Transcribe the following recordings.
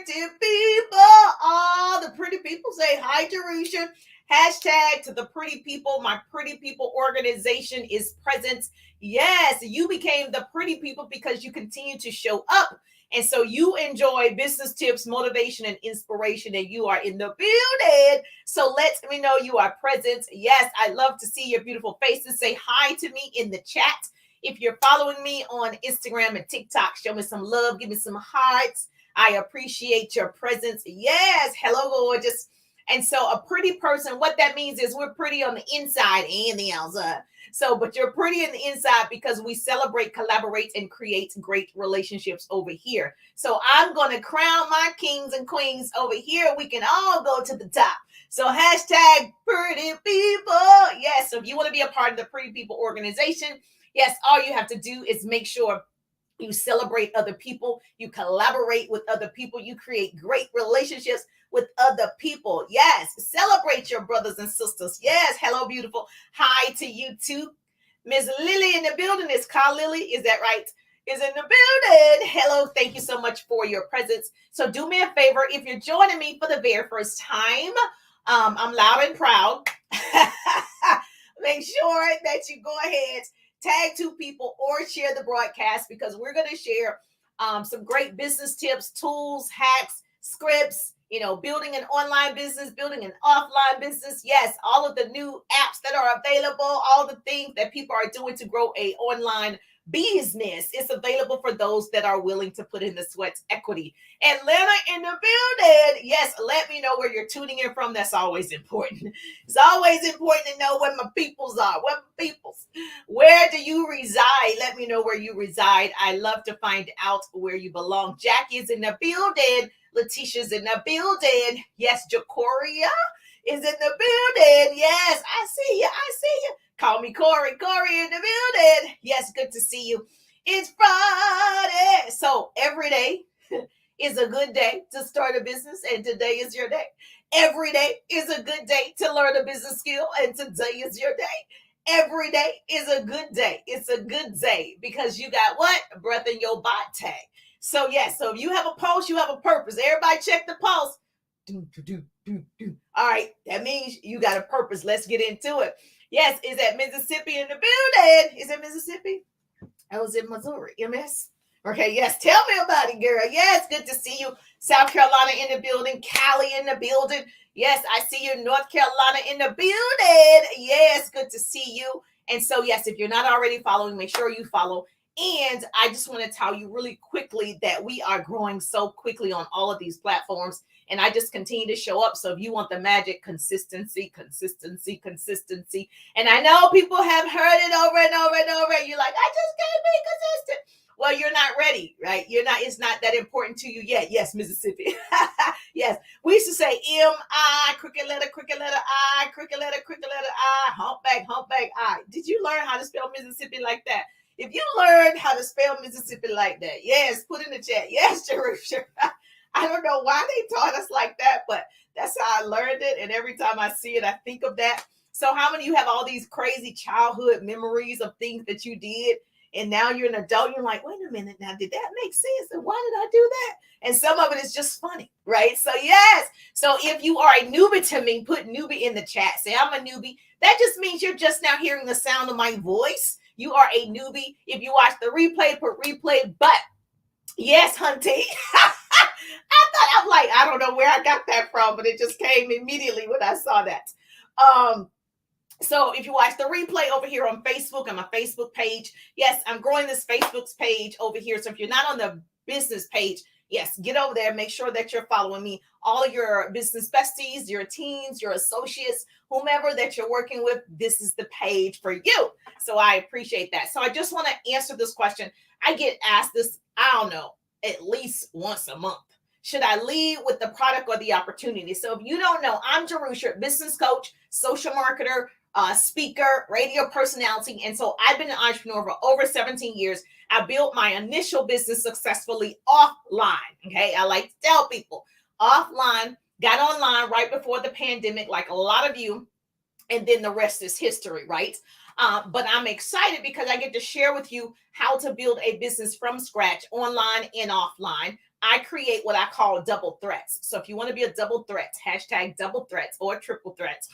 pretty people. All the pretty people say hi, Jerusha. Hashtag to the pretty people. My pretty people organization is present. Yes, you became the pretty people because you continue to show up. And so you enjoy business tips, motivation, and inspiration, and you are in the building. So let me know you are present. Yes, I love to see your beautiful faces. Say hi to me in the chat. If you're following me on Instagram and TikTok, show me some love. Give me some hearts. I appreciate your presence. Yes, hello, gorgeous. And so a pretty person, what that means is we're pretty on the inside and the outside. So, but you're pretty on the inside because we celebrate, collaborate, and create great relationships over here. So I'm going to crown my kings and queens over here. We can all go to the top. So hashtag pretty people. Yes, so if you want to be a part of the Pretty People organization, yes, all you have to do is make sure you celebrate other people, you collaborate with other people, you create great relationships with other people. Yes, celebrate your brothers and sisters. Yes, hello, beautiful. Hi to you too. Miss Lily in the building. Is Carl Lily? Is that right? Is in the building. Hello, thank you so much for your presence. So do me a favor, if you're joining me for the very first time, I'm loud and proud. Make sure that you go ahead, tag 2 people or share the broadcast because we're going to share some great business tips, tools, hacks, scripts, building an online business, building an offline business. Yes, all of the new apps that are available, all the things that people are doing to grow a online business. It's available for those that are willing to put in the sweat equity. Atlanta in the building. Yes, let me know where you're tuning in from. That's always important. It's always important to know where my peoples are. Where do you reside? Let me know where you reside. I love to find out where you belong. Jackie is in the building. Letitia's in the building. Yes, Jacoria is in the building. Yes, I see you. Call me Corey. Corey in the building. Yes, good to see you. It's Friday. So every day is a good day to start a business, and today is your day. Every day is a good day to learn a business skill, and today is your day. Every day is a good day. It's a good day because you got what? Breath in your body. So yes, so if you have a pulse, you have a purpose. Everybody check the pulse. All right, that means you got a purpose. Let's get into it. Yes, is that Mississippi in the building? Is it Mississippi? I was in Missouri, MS. Okay, yes, tell me about it, girl. Yes, good to see you. South Carolina in the building, Cali in the building. Yes, I see you, North Carolina in the building. Yes, good to see you. And so, yes, if you're not already following, make sure you follow. And I just want to tell you really quickly that we are growing so quickly on all of these platforms. And I just continue to show up. So if you want the magic, consistency. And I know people have heard it over and over and over. You're like, I just can't be consistent. Well, you're not ready, right? It's not that important to you yet. Yes, Mississippi. Yes. We used to say M-I, crooked letter, I, crooked letter, I, humpback, I. Did you learn how to spell Mississippi like that? If you learned how to spell Mississippi like that, yes, put in the chat. Yes, Jerusha. I don't know why they taught us like that, but that's how I learned it. And every time I see it, I think of that. So how many of you have all these crazy childhood memories of things that you did? And now you're an adult. You're like, wait a minute. Now, did that make sense? And why did I do that? And some of it is just funny, right? So yes. So if you are a newbie to me, put newbie in the chat. Say, I'm a newbie. That just means you're just now hearing the sound of my voice. You are a newbie. If you watch the replay, put replay. But yes, Hunty. I don't know where I got that from, but it just came immediately when I saw that. So if you watch the replay over here on Facebook, on my Facebook page, yes, I'm growing this Facebook page over here. So if you're not on the business page, yes, get over there. Make sure that you're following me. All of your business besties, your teams, your associates, whomever that you're working with, this is the page for you. So I appreciate that. So I just want to answer this question. I get asked this, I don't know, at least once a month. Should I lead with the product or the opportunity? So if you don't know, I'm Jerusha, business coach, social marketer, speaker, radio personality. And so I've been an entrepreneur for over 17 years. I built my initial business successfully offline. Okay. I like to tell people offline, got online right before the pandemic, like a lot of you. And then the rest is history, right? But I'm excited because I get to share with you how to build a business from scratch, online and offline, I create what I call double threats. So if you want to be a double threat, hashtag double threats or triple threats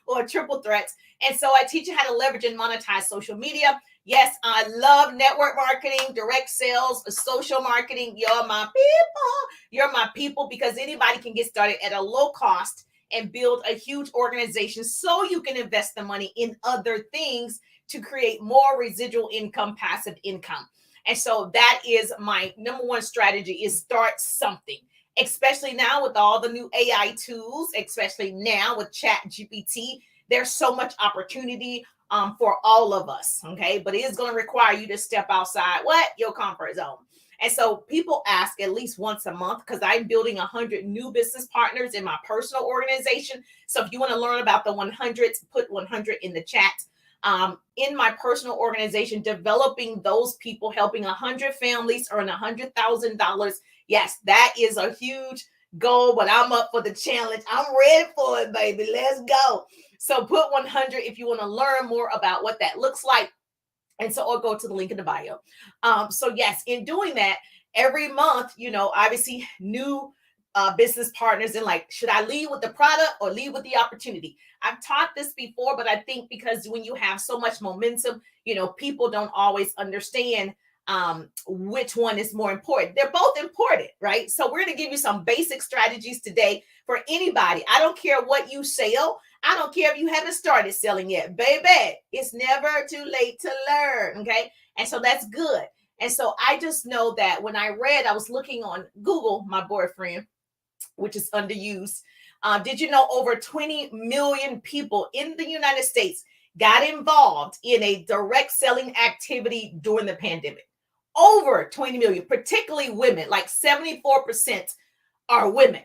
or triple threats. And so I teach you how to leverage and monetize social media. Yes, I love network marketing, direct sales, social marketing. You're my people. You're my people, because anybody can get started at a low cost and build a huge organization so you can invest the money in other things to create more residual income, passive income. And so that is my number one strategy, is start something, especially now with all the new AI tools, especially now with Chat GPT. There's so much opportunity for all of us. Okay. But it is going to require you to step outside your comfort zone. And so people ask at least once a month, because I'm building 100 new business partners in my personal organization. So if you want to learn about the 100s, put 100 in the chat. In my personal organization, developing those people, helping 100 families earn $100,000. Yes, that is a huge goal, but I'm up for the challenge. I'm ready for it, baby. Let's go. So put 100 if you want to learn more about what that looks like. And so I'll go to the link in the bio. So yes, in doing that, every month, obviously new business partners, and like, should I lead with the product or lead with the opportunity? I've taught this before, but I think because when you have so much momentum, people don't always understand which one is more important. They're both important, right? So we're going to give you some basic strategies today for anybody. I don't care what you sell. I don't care if you haven't started selling yet, baby. It's never too late to learn. Okay. And so that's good. And so I just know that when I was looking on Google, my boyfriend, which is underused. Did you know over 20 million people in the United States got involved in a direct selling activity during the pandemic? Over 20 million, particularly women, like 74% are women.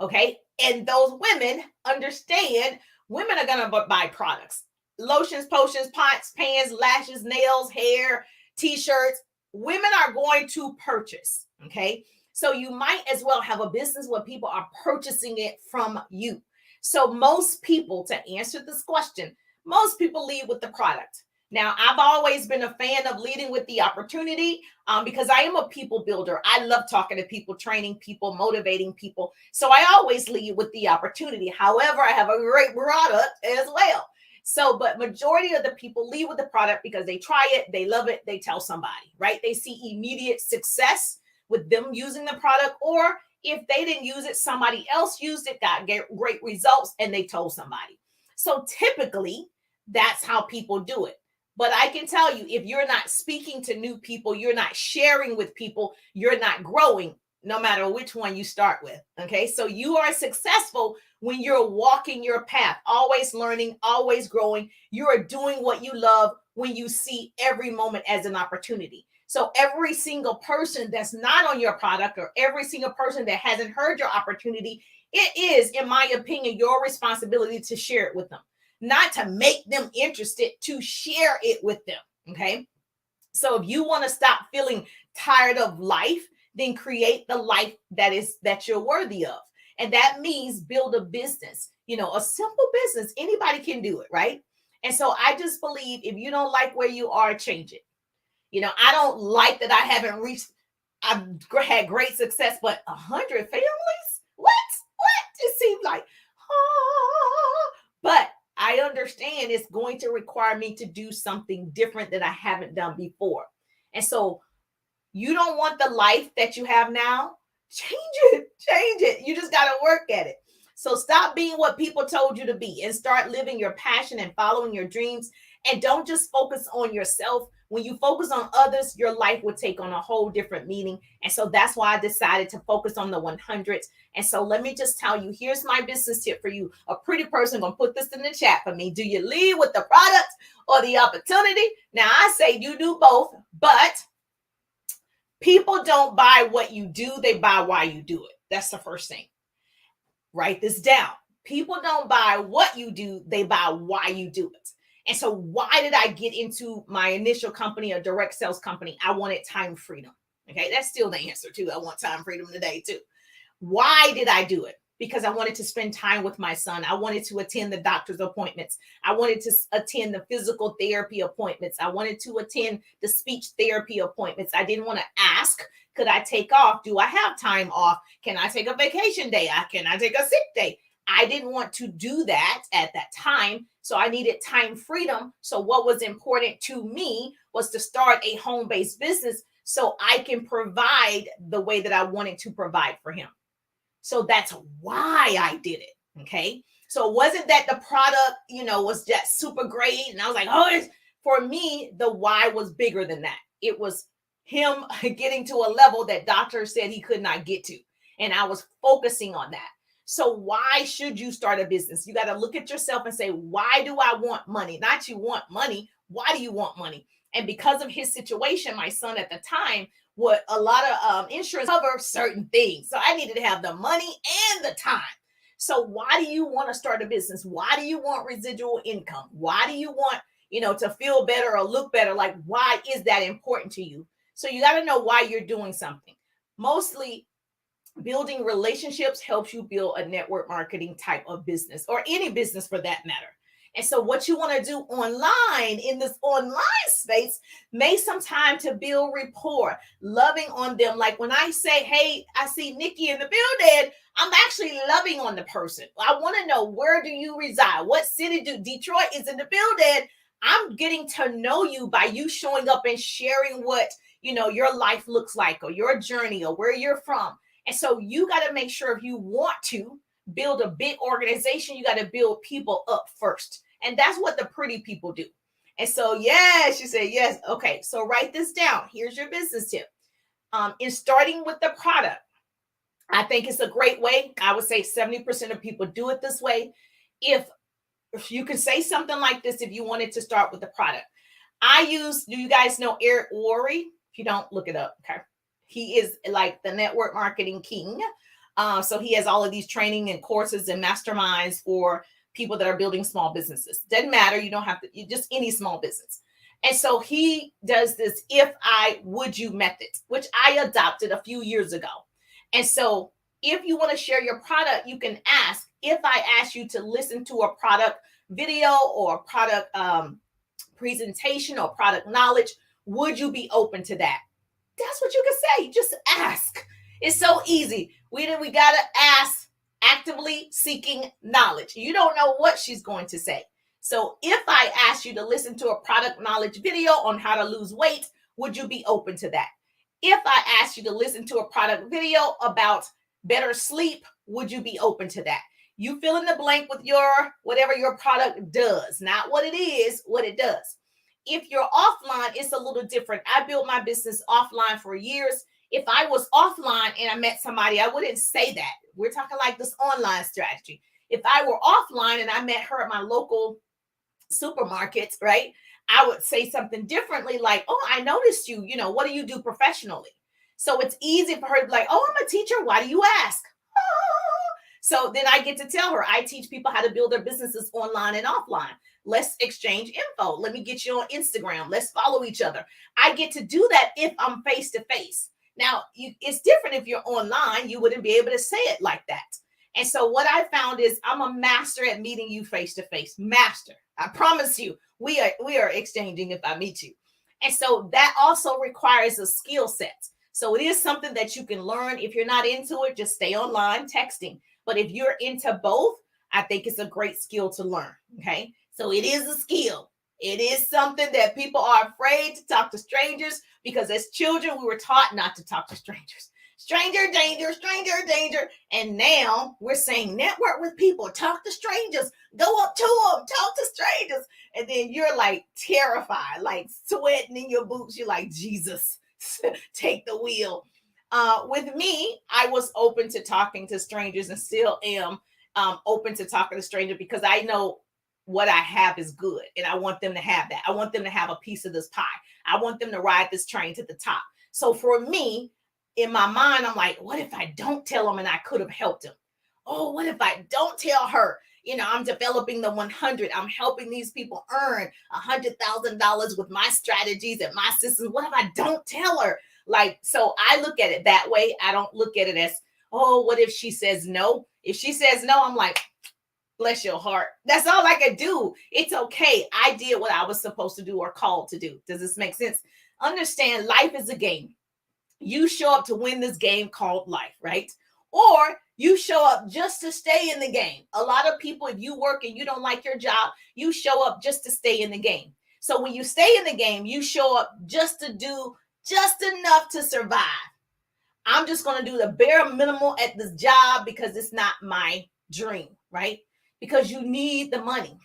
Okay. And those women understand women are going to buy products, lotions, potions, pots, pans, lashes, nails, hair, t-shirts. Women are going to purchase. Okay. So you might as well have a business where people are purchasing it from you. So most people, to answer this question, most people lead with the product. Now, I've always been a fan of leading with the opportunity because I am a people builder. I love talking to people, training people, motivating people. So I always lead with the opportunity. However, I have a great product as well. So, but majority of the people lead with the product because they try it, they love it, they tell somebody, right? They see immediate success with them using the product, or if they didn't use it, somebody else used it, got great results, and they told somebody. So typically, that's how people do it. But I can tell you, if you're not speaking to new people, you're not sharing with people, you're not growing, no matter which one you start with. Okay. So you are successful when you're walking your path, always learning, always growing. You are doing what you love when you see every moment as an opportunity. So every single person that's not on your product, or every single person that hasn't heard your opportunity, it is, in my opinion, your responsibility to share it with them. Not to make them interested, to share it with them. Okay. So if you want to stop feeling tired of life, then create the life that you're worthy of. And that means build a business, a simple business. Anybody can do it, right? And so I just believe if you don't like where you are, change it. I don't like that I haven't reached, I've had great success, but 100 families? What? It seems like, but I understand it's going to require me to do something different that I haven't done before. And so you don't want the life that you have now, change it. You just got to work at it. So stop being what people told you to be and start living your passion and following your dreams. And don't just focus on yourself. When you focus on others, your life would take on a whole different meaning. And so that's why I decided to focus on the 100s. And so let me just tell you, here's my business tip for you. A pretty person gonna put this in the chat for me. Do you lead with the product or the opportunity? Now I say you do both, but people don't buy what you do. They buy why you do it. That's the first thing. Write this down. People don't buy what you do. They buy why you do it. And so why did I get into my initial company, a direct sales company? I wanted time freedom. Okay. That's still the answer too. I want time freedom today too. Why did I do it? Because I wanted to spend time with my son. I wanted to attend the doctor's appointments. I wanted to attend the physical therapy appointments. I wanted to attend the speech therapy appointments. I didn't want to ask Could I take off? Do I have time off? Can I take a vacation day? Can I take a sick day? I didn't want to do that at that time. So I needed time freedom. So what was important to me was to start a home-based business so I can provide the way that I wanted to provide for him. So that's why I did it. Okay. So it wasn't that the product, was just super great. And I was like, for me, the why was bigger than that. It was him getting to a level that doctors said he could not get to. And I was focusing on that. So why should you start a business? You got to look at yourself and say, why do I want money? Not you want money. Why do you want money? And because of his situation, my son at the time, what a lot of insurance cover certain things. So I needed to have the money and the time. So why do you want to start a business? Why do you want residual income? Why do you want, to feel better or look better? Like, why is that important to you? So you got to know why you're doing something. Mostly building relationships helps you build a network marketing type of business, or any business for that matter. And so what you want to do online in this online space may some time to build rapport, loving on them. Like when I say, hey, I see Nikki in the building, I'm actually loving on the person. I want to know, where do you reside? What city Detroit is in the building? I'm getting to know you by you showing up and sharing what, your life looks like, or your journey, or where you're from. And so you got to make sure, if you want to build a big organization, you got to build people up first. And that's what the pretty people do. And so, yes, you say yes. Okay, so write this down. Here's your business tip. In starting with the product, I think it's a great way. I would say 70% of people do it this way. If you can say something like this, if you wanted to start with the product. Do you guys know Eric Worre? If you don't, look it up. Okay. He is like the network marketing king. So he has all of these training and courses and masterminds for people that are building small businesses. Doesn't matter. You don't have to, just any small business. And so he does this if I would you method, which I adopted a few years ago. And so if you want to share your product, you can ask, if I ask you to listen to a product video or product presentation or product knowledge, would you be open to that? That's what you can say. Just ask. It's so easy. We got to ask, actively seeking knowledge. You don't know what she's going to say. So if I ask you to listen to a product knowledge video on how to lose weight, would you be open to that? If I ask you to listen to a product video about better sleep, would you be open to that? You fill in the blank with whatever your product does, not what it is, what it does. If you're offline, it's a little different. I built my business offline for years. If I was offline and I met somebody, I wouldn't say that. We're talking like this online strategy. If I were offline and I met her at my local supermarket, right, I would say something differently, like, oh, I noticed you, what do you do professionally? So it's easy for her to be like, oh, I'm a teacher. Why do you ask? Oh. So then I get to tell her, I teach people how to build their businesses online and offline. Let's exchange info. Let me get you on Instagram. Let's follow each other. I get to do that if I'm face to face. Now, it's different if you're online. You wouldn't be able to say it like that. And so what I found is I'm a master at meeting you face to face. Master. I promise you, we are exchanging if I meet you. And so that also requires a skill set. So it is something that you can learn. If you're not into it, just stay online texting. But if you're into both, I think it's a great skill to learn. Okay. So it is a skill. It is something that people are afraid to talk to strangers, because as children, we were taught not to talk to strangers. Stranger danger, stranger danger. And now we're saying network with people, talk to strangers, go up to them, talk to strangers. And then you're like terrified, like sweating in your boots. You're like, Jesus, take the wheel. With me, I was open to talking to strangers and still am open to talking to strangers, because I know what I have is good and I want them to have that. I want them to have a piece of this pie. I want them to ride this train to the top. So for me, in my mind, I'm like, what if I don't tell them and I could have helped them? Oh, what if I don't tell her? I'm developing the 100. I'm helping these people earn $100,000 with my strategies and my systems. What if I don't tell her? Like, so I look at it that way. I don't look at it as, oh, what if she says no? If she says no, I'm like, bless your heart. That's all I can do. It's okay. I did what I was supposed to do or called to do. Does this make sense? Understand, life is a game. you show up to win this game called life, right? Or you show up just to stay in the game. A lot of people, if you work and you don't like your job, you show up just to stay in the game. So when you stay in the game, you show up just to do just enough to survive. I'm just going to do the bare minimal at this job because it's not my dream, right? Because you need the money,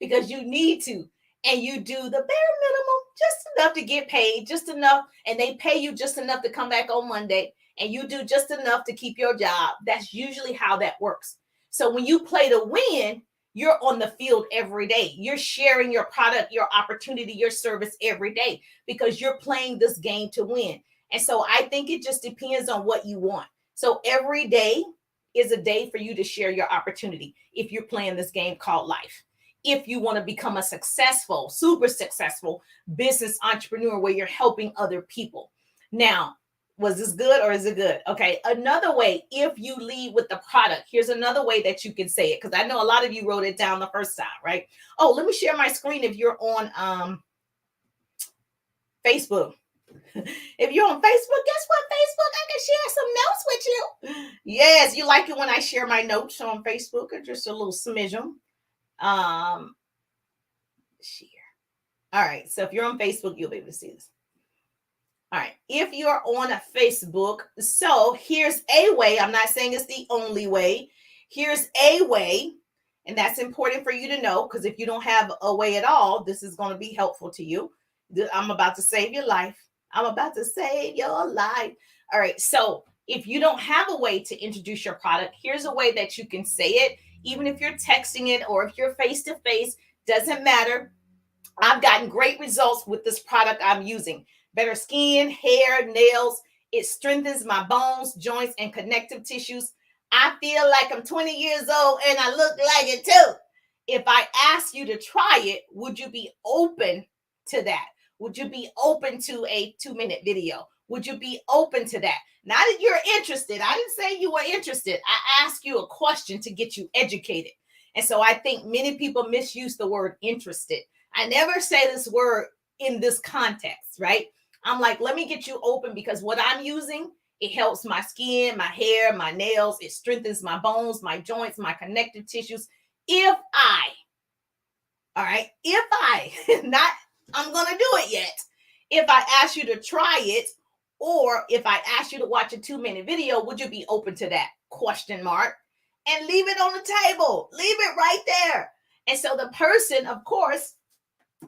because you need to. And you do the bare minimum, just enough to get paid, just enough. And they pay you just enough to come back on Monday. And you do just enough to keep your job. That's usually how that works. So when you play to win, you're on the field every day. You're sharing your product, your opportunity, your service every day because you're playing this game to win. And so I think it just depends on what you want. So every day is a day for you to share your opportunity if you're playing this game called life. If you want to become a successful, super successful business entrepreneur where you're helping other people. Now, was this good or is it good? Okay. Another way, if you lead with the product, here's another way that you can say it. Because I know a lot of you wrote it down the first time, right? Oh, let me share my screen if you're on Facebook. If you're on Facebook, guess what? Facebook, I can share some notes with you. Yes, you like it when I share my notes on Facebook, or just a little smidgen. Share. All right. So if you're on Facebook, you'll be able to see this. All right. If you're on a Facebook, so here's a way. I'm not saying it's the only way. Here's a way. And that's important for you to know, because if you don't have a way at all, this is going to be helpful to you. I'm about to save your life. I'm about to save your life. All right. So if you don't have a way to introduce your product, here's a way that you can say it. Even if you're texting it or if you're face to face, doesn't matter. I've gotten great results with this product I'm using. Better skin, hair, nails. It strengthens my bones, joints, and connective tissues. I feel like I'm 20 years old and I look like it too. If I ask you to try it, would you be open to that? Would you be open to a 2-minute video? Would you be open to that? Not that you're interested. I didn't say you were interested. I asked you a question to get you educated. And so I think many people misuse the word interested. I never say this word in this context, right? I'm like, let me get you open because what I'm using, it helps my skin, my hair, my nails. It strengthens my bones, my joints, my connective tissues. If I, not, I'm going to do it yet. If I ask you to try it, or if I ask you to watch a 2-minute video, would you be open to that? Question mark. And leave it on the table. Leave it right there. And so the person, of course,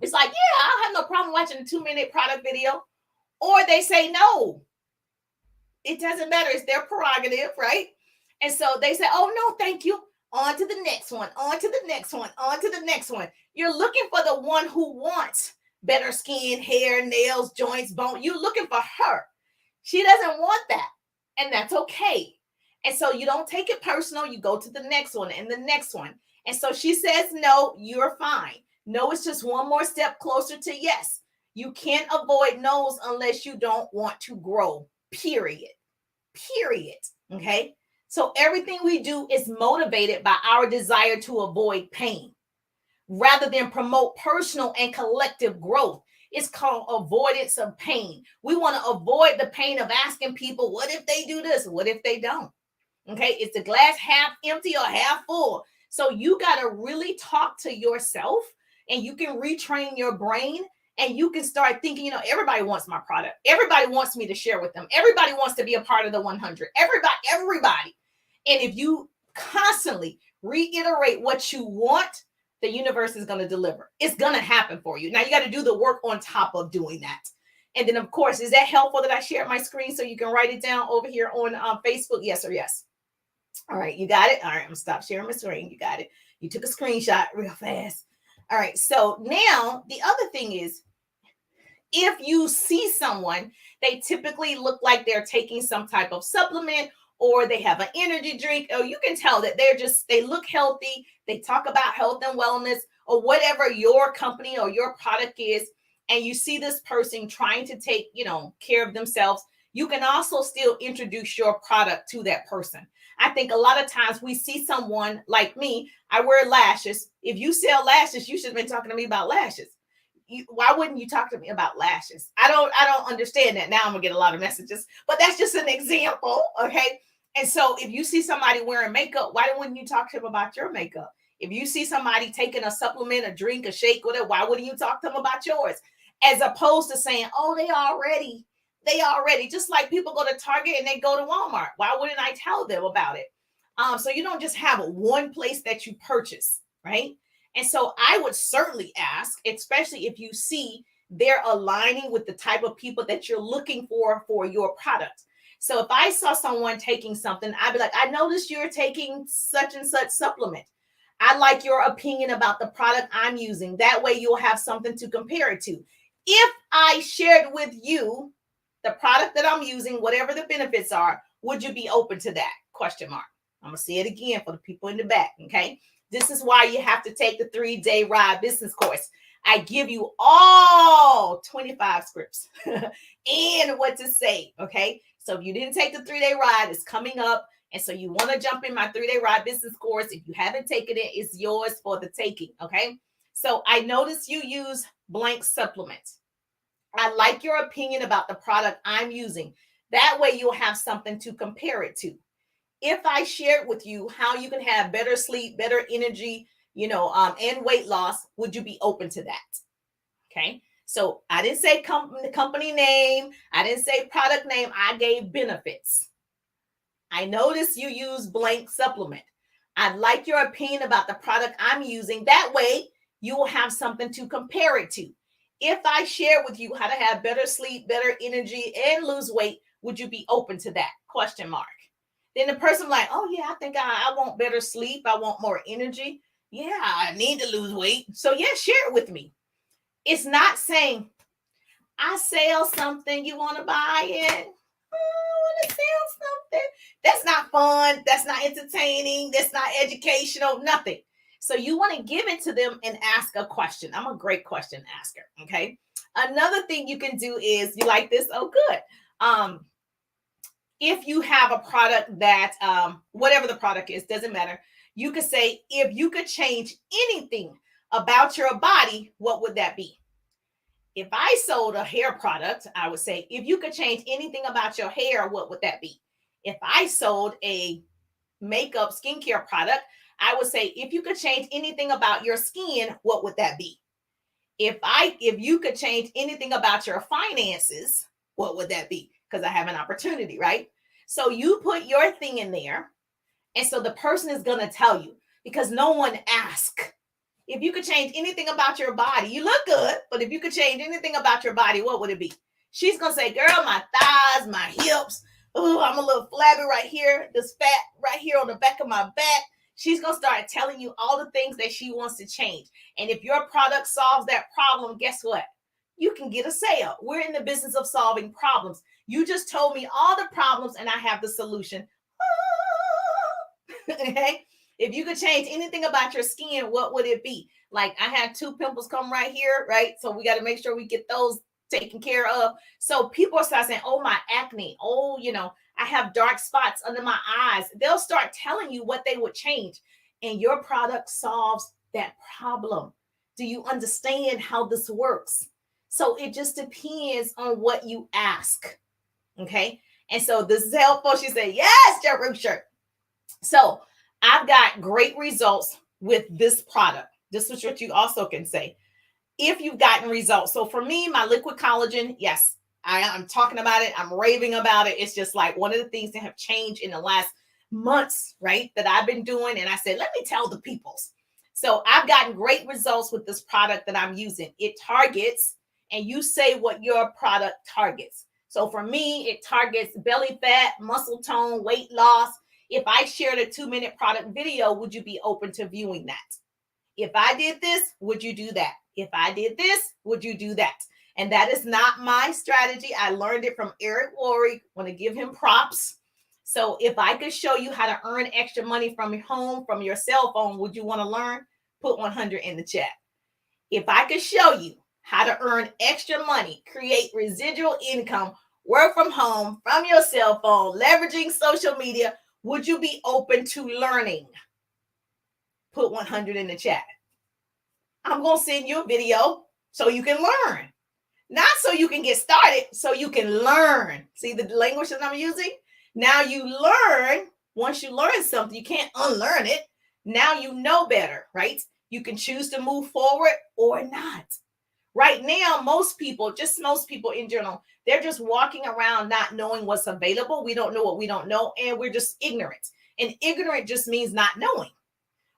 is like, yeah, I'll have no problem watching a 2-minute product video. Or they say no. It doesn't matter. It's their prerogative, right? And so they say, oh, no, thank you. On to the next one, on to the next one, on to the next one. You're looking for the one who wants better skin, hair, nails, joints, bone. You're looking for her. She doesn't want that. And that's okay. And so you don't take it personal. You go to the next one and the next one. And so she says, no, you're fine. No, it's just one more step closer to yes. You can't avoid no's unless you don't want to grow, period. Period. Okay. So everything we do is motivated by our desire to avoid pain rather than promote personal and collective growth. It's called avoidance of pain. We want to avoid the pain of asking people, what if they do this? What if they don't? Okay. Is the glass half empty or half full? So you got to really talk to yourself and you can retrain your brain and you can start thinking, everybody wants my product. Everybody wants me to share with them. Everybody wants to be a part of the 100. Everybody. And if you constantly reiterate what you want, the universe is going to deliver. It's going to happen for you. Now you got to do the work on top of doing that. And then, of course, is that helpful that I shared my screen so you can write it down over here on Facebook? Yes or yes. All right, you got it. All right, I'm going to stop sharing my screen. You got it. You took a screenshot real fast. All right, so now the other thing is, if you see someone, they typically look like they're taking some type of supplement or they have an energy drink, or you can tell that they look healthy. They talk about health and wellness or whatever your company or your product is. And you see this person trying to take, care of themselves. You can also still introduce your product to that person. I think a lot of times we see someone like me, I wear lashes. If you sell lashes, you should have been talking to me about lashes. why wouldn't you talk to me about lashes? I don't understand that. Now I'm gonna get a lot of messages, but that's just an example, okay? And so if you see somebody wearing makeup, why wouldn't you talk to them about your makeup? If you see somebody taking a supplement, a drink, a shake, whatever, why wouldn't you talk to them about yours? As opposed to saying, oh, they already, just like people go to Target and they go to Walmart. Why wouldn't I tell them about it? So you don't just have one place that you purchase, right? And so I would certainly ask, especially if you see they're aligning with the type of people that you're looking for your product. So if I saw someone taking something, I'd be like, I noticed you're taking such and such supplement. I like your opinion about the product I'm using. That way you'll have something to compare it to. If I shared with you the product that I'm using, whatever the benefits are, would you be open to that? Question mark. I'm going to say it again for the people in the back, okay? This is why you have to take the 3-day ride business course. I give you all 25 scripts and what to say, okay? So if you didn't take the 3-day ride, it's coming up. And so you want to jump in my 3-day ride business course. If you haven't taken it, it's yours for the taking, okay? So I noticed you use blank supplements. I like your opinion about the product I'm using. That way you'll have something to compare it to. If I shared with you how you can have better sleep, better energy, and weight loss, would you be open to that? Okay. So I didn't say company name. I didn't say product name. I gave benefits. I noticed you use blank supplement. I'd like your opinion about the product I'm using. That way you will have something to compare it to. If I share with you how to have better sleep, better energy, and lose weight, would you be open to that? Question mark. Then the person like, oh yeah, I think I want better sleep. I want more energy. Yeah, I need to lose weight. So yeah, share it with me. It's not saying, I sell something, you want to buy it? I want to sell something. That's not fun. That's not entertaining. That's not educational, nothing. So you want to give it to them and ask a question. I'm a great question asker, okay? Another thing you can do is, you like this? Oh, good. If you have a product that, whatever the product is, doesn't matter. You could say, if you could change anything about your body, what would that be? If I sold a hair product, I would say, if you could change anything about your hair, what would that be? If I sold a makeup skincare product, I would say, if you could change anything about your skin, what would that be? If you could change anything about your finances, what would that be? Because I have an opportunity, right? So you put your thing in there. And so the person is going to tell you, because no one asked. If you could change anything about your body, you look good, but if you could change anything about your body, what would it be? She's going to say, girl, my thighs, my hips. Oh, I'm a little flabby right here. This fat right here on the back of my back. She's going to start telling you all the things that she wants to change. And if your product solves that problem, guess what? You can get a sale. We're in the business of solving problems. You just told me all the problems and I have the solution. Okay. If you could change anything about your skin, what would it be? Like I had 2 pimples come right here, right? So we got to make sure we get those taken care of. So people start saying, oh, my acne. Oh, I have dark spots under my eyes. They'll start telling you what they would change. And your product solves that problem. Do you understand how this works? So it just depends on what you ask. Okay. And so this is helpful. She said, yes, Jerusha. So I've got great results with this product. This is what you also can say. If you've gotten results. So for me, my liquid collagen, yes, I'm talking about it. I'm raving about it. It's just like one of the things that have changed in the last months, right? That I've been doing. And I said, let me tell the peoples. So I've gotten great results with this product that I'm using. It targets, and you say what your product targets. So for me, it targets belly fat, muscle tone, weight loss. If I shared a 2-minute product video, would you be open to viewing that? If I did this, would you do that? If I did this, would you do that? And that is not my strategy. I learned it from Eric Worre. Want to give him props. So if I could show you how to earn extra money from your home, from your cell phone, would you want to learn? Put 100 in the chat. If I could show you how to earn extra money, create residual income, work from home, from your cell phone, leveraging social media, would you be open to learning? Put 100 in the chat. I'm going to send you a video so you can learn. Not so you can get started, so you can learn. See the language that I'm using? Now you learn. Once you learn something, you can't unlearn it. Now you know better, right? You can choose to move forward or not. Right now, most people in general, they're just walking around not knowing what's available. We don't know what we don't know, and we're just ignorant. And ignorant just means not knowing.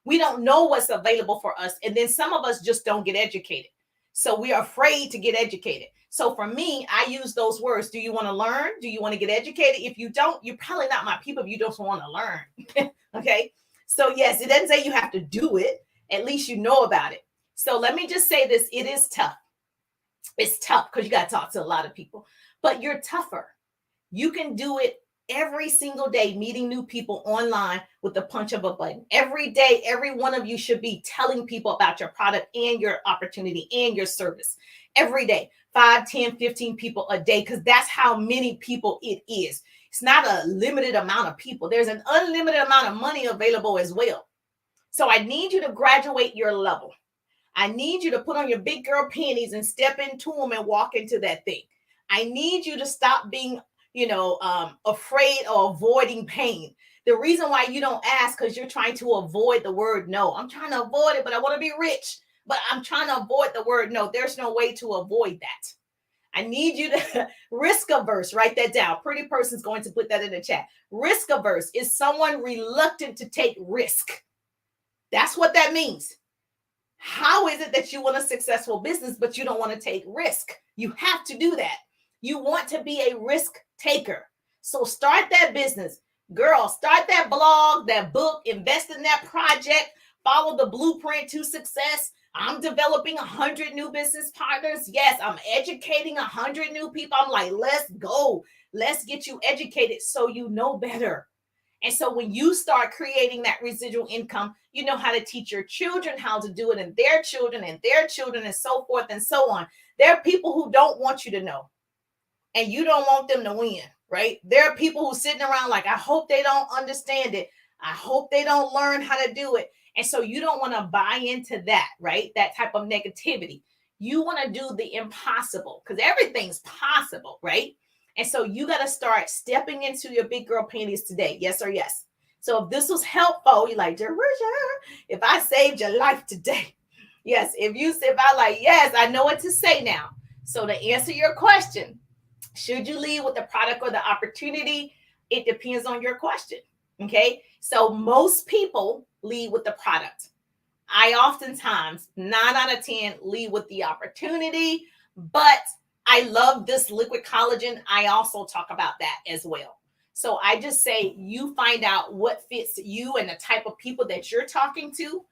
We don't know what's available for us. And then some of us just don't get educated. So we are afraid to get educated. So for me, I use those words. Do you want to learn? Do you want to get educated? If you don't, you're probably not my people if you don't want to learn. Okay. So yes, it doesn't say you have to do it. At least you know about it. So let me just say this. It is tough. It's tough because you got to talk to a lot of people, but you're tougher. You can do it every single day, meeting new people online with the punch of a button. Every day, every one of you should be telling people about your product and your opportunity and your service. Every day, 5, 10, 15 people a day, because that's how many people it is. It's not a limited amount of people. There's an unlimited amount of money available as well. So I need you to graduate your level. I need you to put on your big girl panties and step into them and walk into that thing. I need you to stop being afraid or avoiding pain. The reason why you don't ask because you're trying to avoid the word no. I'm trying to avoid it, but I want to be rich. But I'm trying to avoid the word no. There's no way to avoid that. I need you to risk averse. Write that down. Pretty person's going to put that in the chat. Risk averse is someone reluctant to take risk. That's what that means. How is it that you want a successful business, but you don't want to take risk? You have to do that. You want to be a risk taker. So start that business. Girl, start that blog, that book, invest in that project, follow the blueprint to success. I'm developing 100 new business partners. Yes, I'm educating 100 new people. I'm like, let's go. Let's get you educated so you know better. And so when you start creating that residual income, you know how to teach your children how to do it and their children and so forth and so on. There are people who don't want you to know and you don't want them to win, right? There are people who are sitting around like, I hope they don't understand it. I hope they don't learn how to do it. And so you don't want to buy into that, right? That type of negativity. You want to do the impossible because everything's possible, right? And so you got to start stepping into your big girl panties today. Yes or yes. So if this was helpful, you're like, Jerusha, if I saved your life today. Yes. If I like, yes, I know what to say now. So to answer your question, should you lead with the product or the opportunity? It depends on your question. Okay. So most people lead with the product. I oftentimes 9 out of 10 lead with the opportunity, but I love this liquid collagen. I also talk about that as well. So I just say you find out what fits you and the type of people that you're talking to.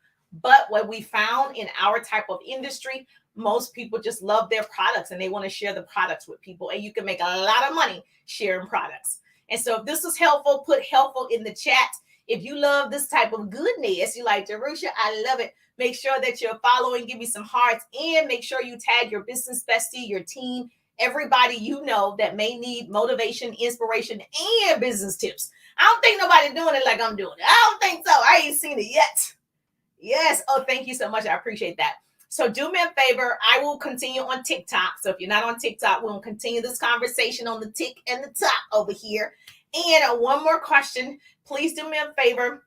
But what we found in our type of industry, most people just love their products and they want to share the products with people. And you can make a lot of money sharing products. And so if this was helpful, put helpful in the chat. If you love this type of goodness, you like Jerusha, I love it. Make sure that you're following, give me some hearts, and make sure you tag your business bestie, your team, everybody you know that may need motivation, inspiration, and business tips. I don't think nobody doing it like I'm doing it. I don't think so. I ain't seen it yet. Yes. Oh, thank you so much. I appreciate that. So do me a favor. I will continue on TikTok. So if you're not on TikTok, we'll continue this conversation on the tick and the top over here. And one more question. Please do me a favor.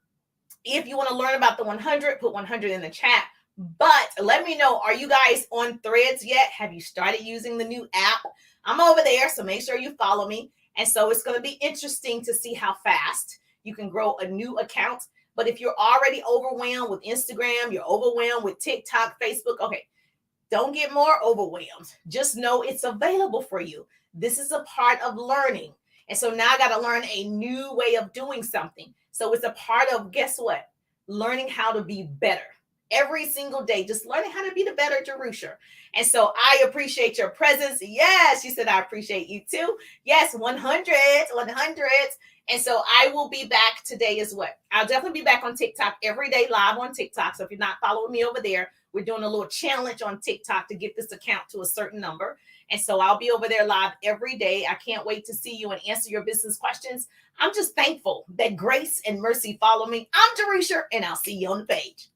If you want to learn about the 100, put 100 in the chat. But let me know, are you guys on Threads yet? Have you started using the new app? I'm over there, so make sure you follow me. And so it's going to be interesting to see how fast you can grow a new account. But if you're already overwhelmed with Instagram, you're overwhelmed with TikTok, Facebook, okay, don't get more overwhelmed. Just know it's available for you. This is a part of learning. And so now I got to learn a new way of doing something. So it's a part of, guess what? Learning how to be better. Every single day, just learning how to be the better Jerusha. And so I appreciate your presence. Yes, you said I appreciate you too. Yes, 100. And so I will be back today as well. I'll definitely be back on TikTok every day live on TikTok. So if you're not following me over there, we're doing a little challenge on TikTok to get this account to a certain number. And so I'll be over there live every day. I can't wait to see you and answer your business questions. I'm just thankful that grace and mercy follow me. I'm Jerusha, and I'll see you on the page.